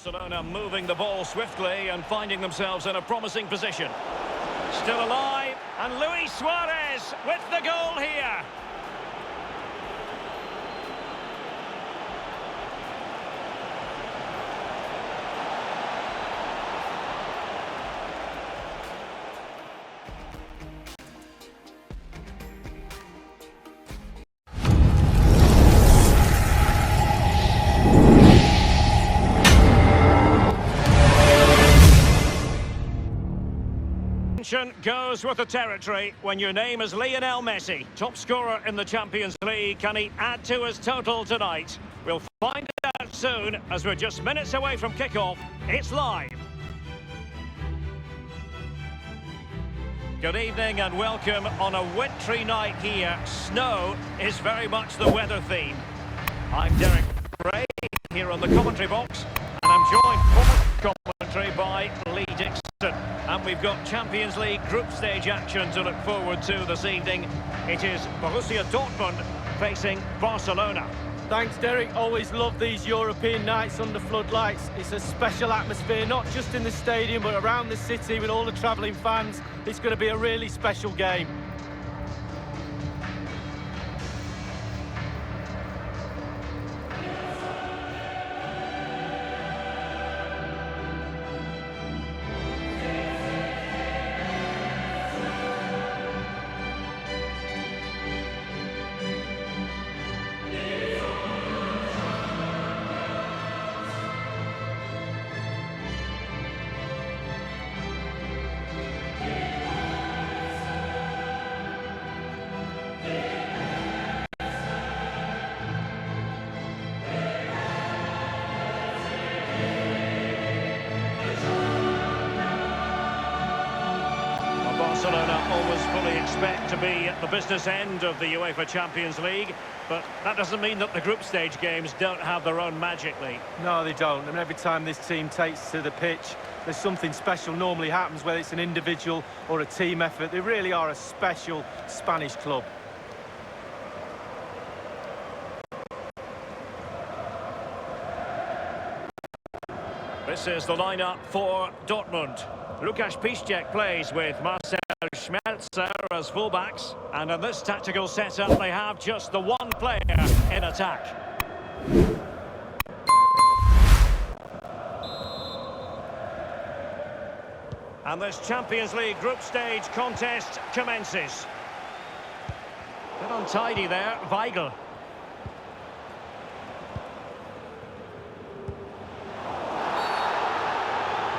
Barcelona moving the ball swiftly and finding themselves in a promising position. Still alive, and Luis Suarez with the goal here. Goes with the territory when your name is Lionel Messi, top scorer in the Champions League. Can he add to his total tonight? We'll find out soon, as we're just minutes away from kickoff. It's live. Good evening and welcome on a wintry night here. Snow is very much the weather theme. I'm Derek Ray here on the commentary box, and I'm joined for commentary by Lee Dixon. And we've got Champions League group stage action to look forward to this evening. It is Borussia Dortmund facing Barcelona. Thanks, Derek. Always love these European nights under floodlights. It's a special atmosphere, not just in the stadium, but around the city with all the travelling fans. It's going to be a really special game. Barcelona always fully expect to be at the business end of the UEFA Champions League, but that doesn't mean that the group stage games don't have their own magic, Lee. No, they don't. I mean, every time this team takes to the pitch, there's something special normally happens, whether it's an individual or a team effort. They really are a special Spanish club. This is the lineup for Dortmund. Lukasz Piszczek plays with Marcel Schmelzer as fullbacks, and in this tactical setup they have just the one player in attack. And this Champions League group stage contest commences. Bit untidy there, Weigl.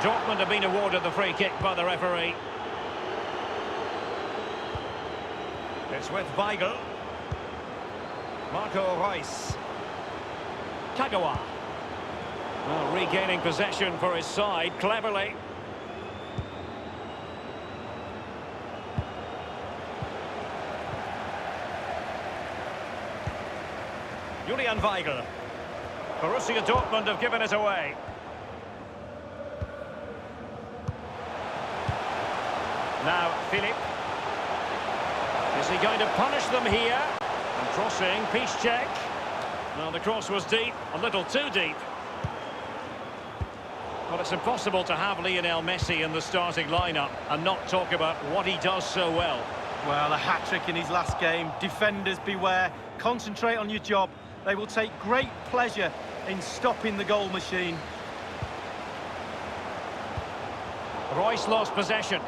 Dortmund have been awarded the free kick by the referee. It's with Weigl. Marco Reus. Kagawa. Well, regaining possession for his side cleverly. Julian Weigl. Borussia Dortmund have given it away. Now, Philip. Is he going to punish them here? And crossing, Piszczek. Well, the cross was deep, a little too deep. Well, it's impossible to have Lionel Messi in the starting lineup and not talk about what he does so well. Well, a hat-trick in his last game. Defenders, beware. Concentrate on your job. They will take great pleasure in stopping the goal machine. Reus lost possession.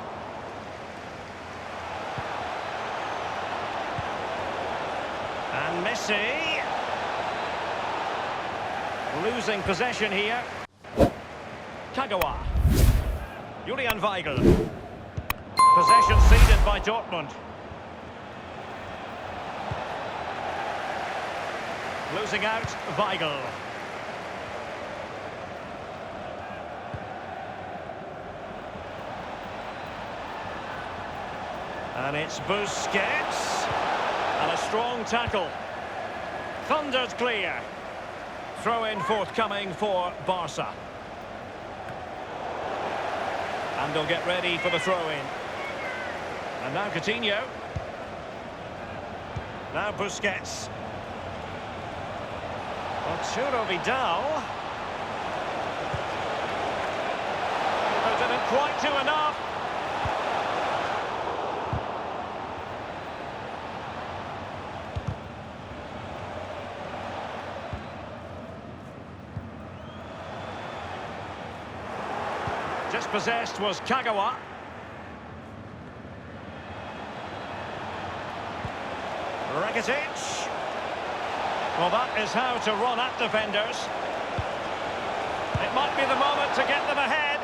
And Messi losing possession here. Kagawa. Julian Weigl. Possession ceded by Dortmund. Losing out, Weigl. And it's Busquets. And a strong tackle. Thundered clear. Throw-in forthcoming for Barca. And they'll get ready for the throw-in. And now Coutinho. Now Busquets. Arturo Vidal. quite do enough. Dispossessed was Kagawa. Rakitic. Well, that is how to run at defenders. It might be the moment to get them ahead.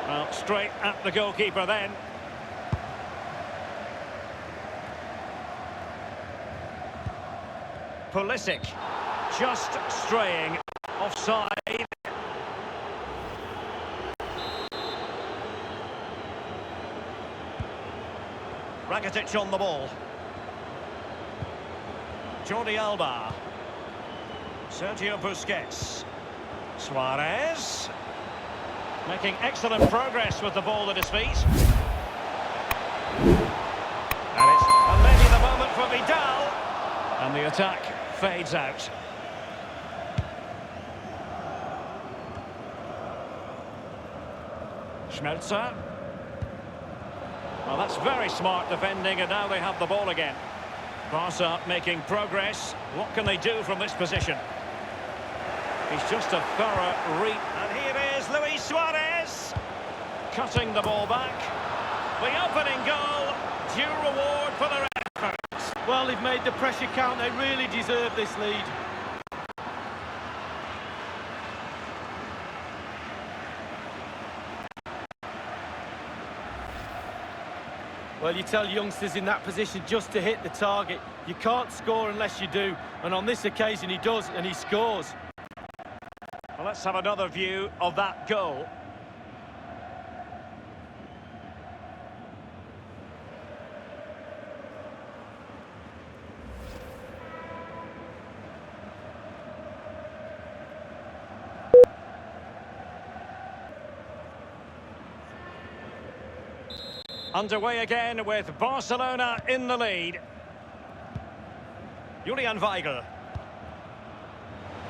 Well, straight at the goalkeeper then. Pulisic. Just straying offside. Rakitic on the ball. Jordi Alba. Sergio Busquets. Suarez. Making excellent progress with the ball at his feet. And it's maybe the moment for Vidal. And the attack fades out. Schmelzer. Well, that's very smart defending, and now they have the ball again. Barca making progress. What can they do from this position? He's just a thorough read. And here is Luis Suarez. Cutting the ball back. The opening goal. Due reward for their efforts. Well, they've made the pressure count. They really deserve this lead. Well, you tell youngsters in that position just to hit the target. You can't score unless you do. And on this occasion, he does, and he scores. Well, let's have another view of that goal. Underway again with Barcelona in the lead. Julian Weigl.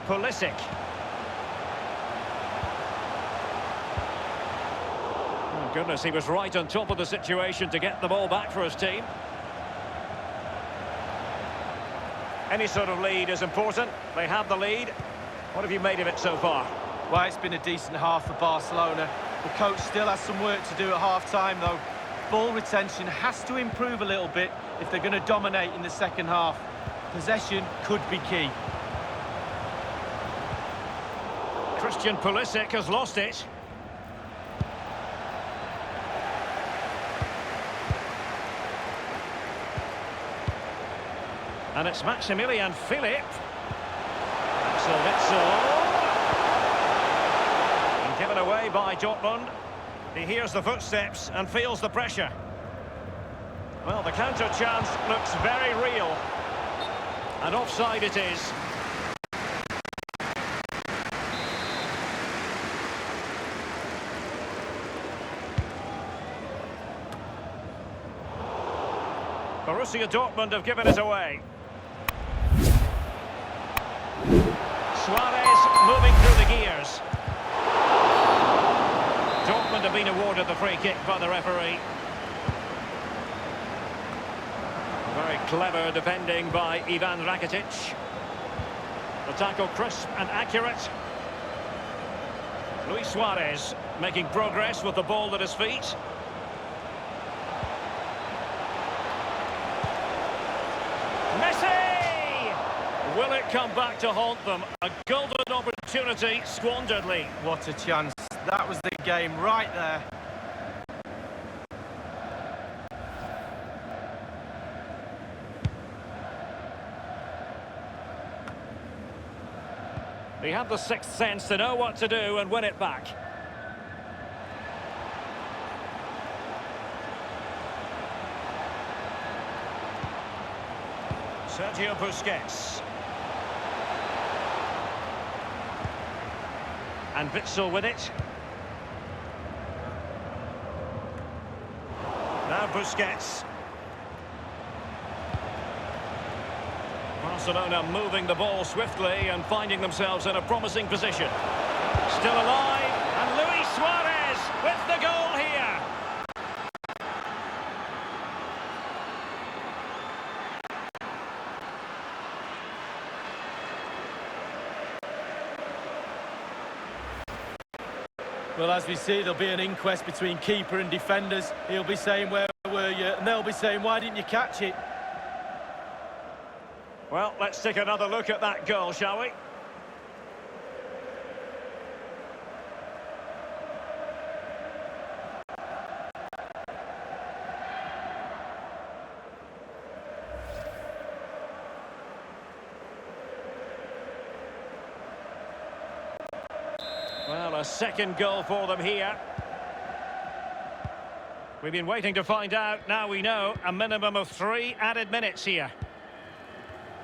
Pulisic. Oh goodness, he was right on top of the situation to get the ball back for his team. Any sort of lead is important. They have the lead. What have you made of it so far? Well, it's been a decent half for Barcelona. The coach still has some work to do at half-time, though. Ball retention has to improve a little bit if they're going to dominate in the second half. Possession could be key. Christian Pulisic has lost it. And it's Maximilian Philipp. Witsel. And given away by Dortmund. He hears the footsteps and feels the pressure. Well, the counter chance looks very real. And offside it is. Borussia Dortmund have given it away. Suarez moving through the gears. Dortmund have been awarded the free kick by the referee. Very clever defending by Ivan Rakitic. The tackle crisp and accurate. Luis Suarez making progress with the ball at his feet. Messi! Will it come back to haunt them? A golden opportunity squanderedly. What a chance. That was the game right there. He had the sixth sense to know what to do and win it back. Sergio Busquets. And Witsel with it. Now Busquets. Barcelona moving the ball swiftly and finding themselves in a promising position. Still alive, and Luis Suarez with the goal here. Well, as we see, there'll be an inquest between keeper and defenders. He'll be saying, where were you? And they'll be saying, why didn't you catch it? Well, let's take another look at that goal, shall we? Well, a second goal for them here. We've been waiting to find out. Now we know a minimum of 3 added minutes here.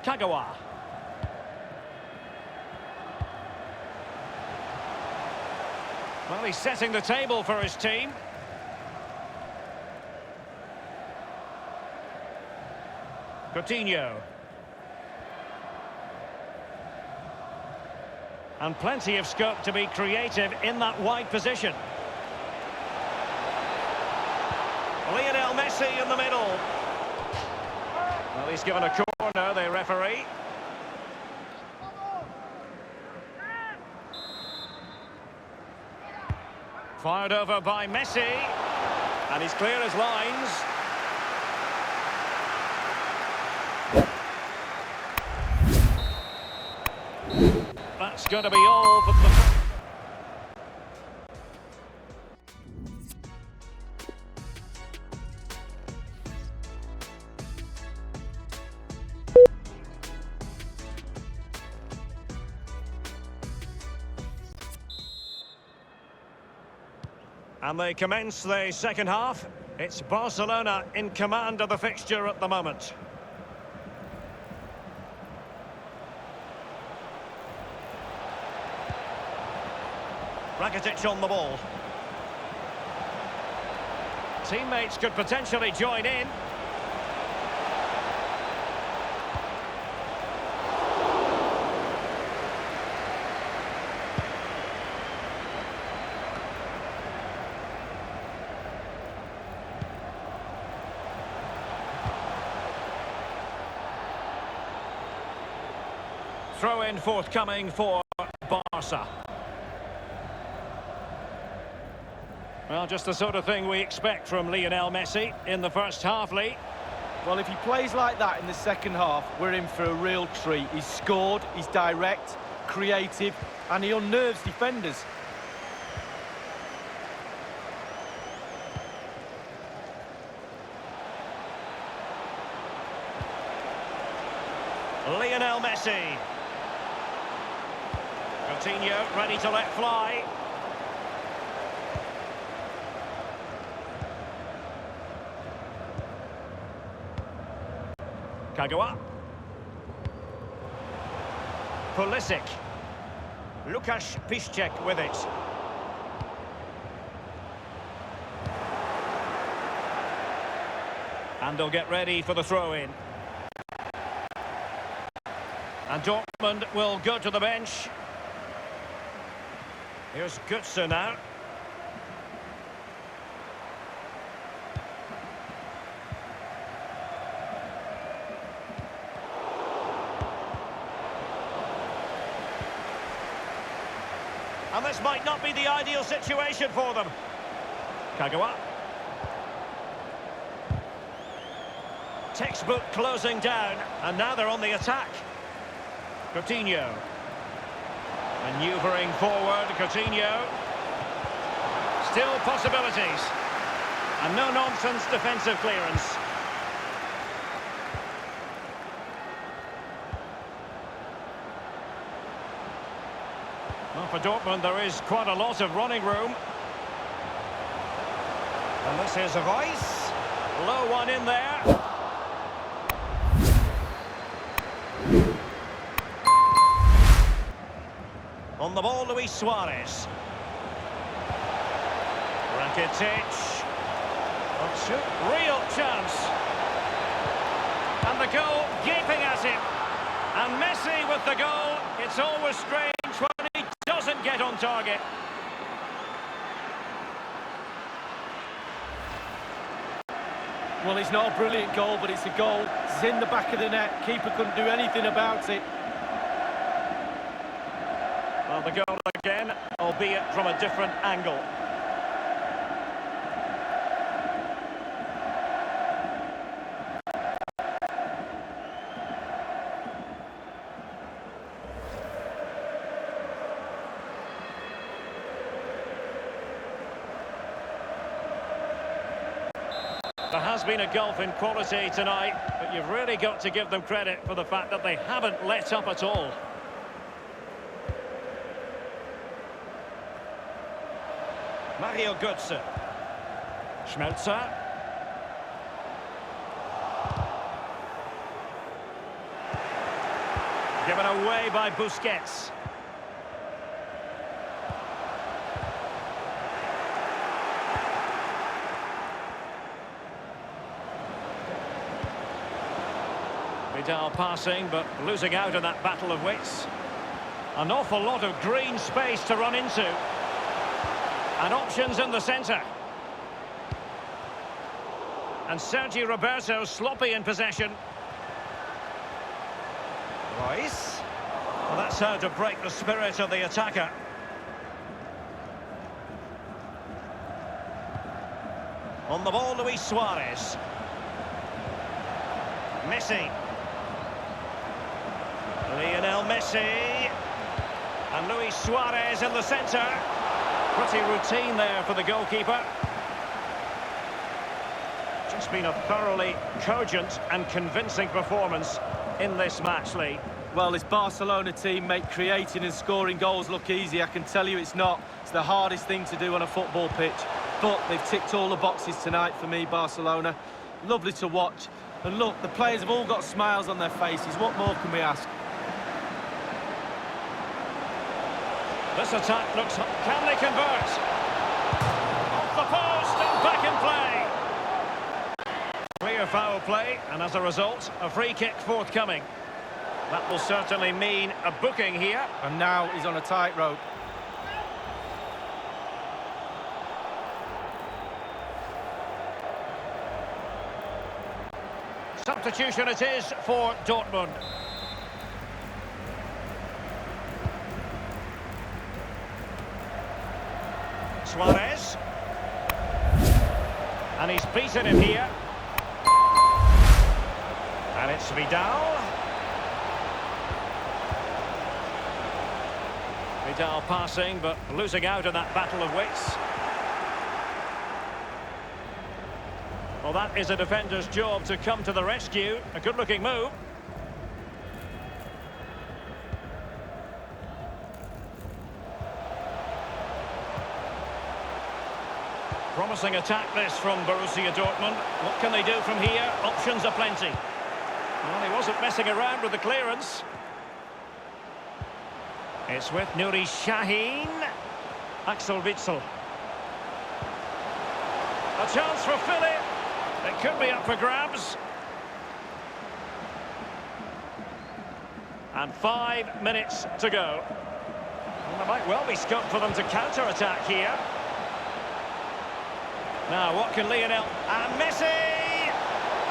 Kagawa. Well, he's setting the table for his team. Coutinho. And plenty of scope to be creative in that wide position. Lionel Messi in the middle. Well, he's given a corner, the referee. Fired over by Messi. And he's clear as lines. That's going to be all for the... And they commence the second half. It's Barcelona in command of the fixture at the moment. Rakitic on the ball. Teammates could potentially join in. Throw in forthcoming for Barca. Well, just the sort of thing we expect from Lionel Messi in the first half, Lee. Well, if he plays like that in the second half, we're in for a real treat. He's scored, he's direct, creative, and he unnerves defenders. Lionel Messi. Coutinho ready to let fly. Kagawa. Pulisic. Lukasz Piszczek with it. And they'll get ready for the throw-in. And Dortmund will go to the bench. Here's Götze now. And this might not be the ideal situation for them. Kagawa. Textbook closing down, and now they're on the attack. Coutinho. Manoeuvring forward, Coutinho. Still possibilities. And no-nonsense defensive clearance. Well, for Dortmund, there is quite a lot of running room. And this is Royce. Low one in there. On the ball, Luis Suarez. Rakitic. Real chance. And the goal gaping at him. And Messi with the goal. It's always strange when he doesn't get on target. Well, it's not a brilliant goal, but it's a goal. It's in the back of the net. Keeper couldn't do anything about it. Well, the goal again, albeit from a different angle. There has been a gulf in quality tonight, but you've really got to give them credit for the fact that they haven't let up at all. Mario Götze. Schmelzer. Given away by Busquets. Vidal passing, but losing out in that battle of wits. An awful lot of green space to run into. And options in the centre. And Sergi Roberto sloppy in possession. Royce. Well, that's how to break the spirit of the attacker. On the ball, Luis Suarez. Messi. Lionel Messi. And Luis Suarez in the centre. Pretty routine there for the goalkeeper. Just been a thoroughly cogent and convincing performance in this match, Lee. Well, this Barcelona team make creating and scoring goals look easy. I can tell you it's not. It's the hardest thing to do on a football pitch. But they've ticked all the boxes tonight for me, Barcelona. Lovely to watch. And look, the players have all got smiles on their faces. What more can we ask? This attack looks... Can they convert? Off the post and back in play. Clear foul play, and as a result, a free kick forthcoming. That will certainly mean a booking here. And now he's on a tightrope. Substitution it is for Dortmund. Suarez. And he's beaten him here. And it's Vidal. Vidal passing, but losing out in that battle of wits. Well, that is a defender's job to come to the rescue. A good-looking move. Promising attack this from Borussia Dortmund. What can they do from here? Options are plenty. Well, he wasn't messing around with the clearance. It's with Nuri Sahin. Axel Witsel. A chance for Philip. It could be up for grabs. And 5 minutes to go. Well, there might well be scope for them to counter-attack here. Now, what can Lionel... And Messi!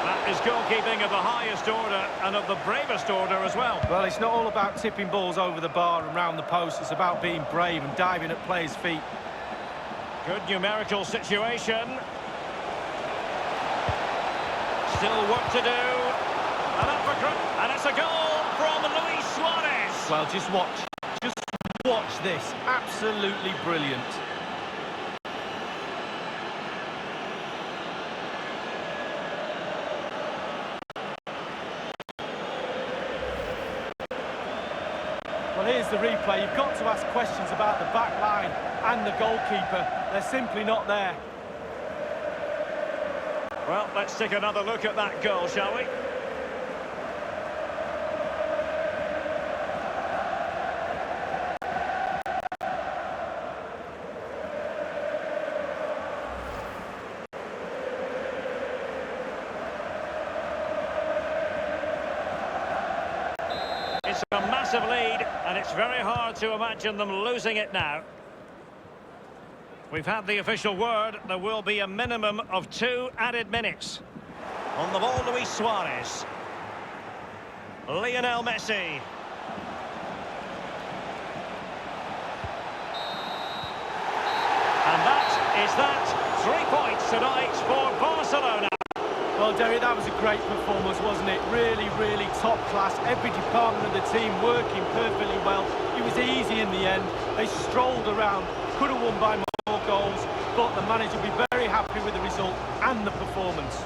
That is goalkeeping of the highest order and of the bravest order as well. Well, it's not all about tipping balls over the bar and round the post. It's about being brave and diving at players' feet. Good numerical situation. Still work to do. And up for and it's a goal from Luis Suarez. Well, just watch this. Absolutely brilliant. Well, here's the replay. You've got to ask questions about the back line and the goalkeeper. They're simply not there. Well, let's take another look at that goal, shall we? It's a massive lead, and it's very hard to imagine them losing it now. We've had the official word. There will be a minimum of 2 added minutes. On the ball, Luis Suarez. Lionel Messi. Is that 3 points tonight for Barcelona? Well, Derek, that was a great performance, wasn't it? Really, really top class. Every department of the team working perfectly well. It was easy in the end. They strolled around, could have won by more goals, but the manager will be very happy with the result and the performance.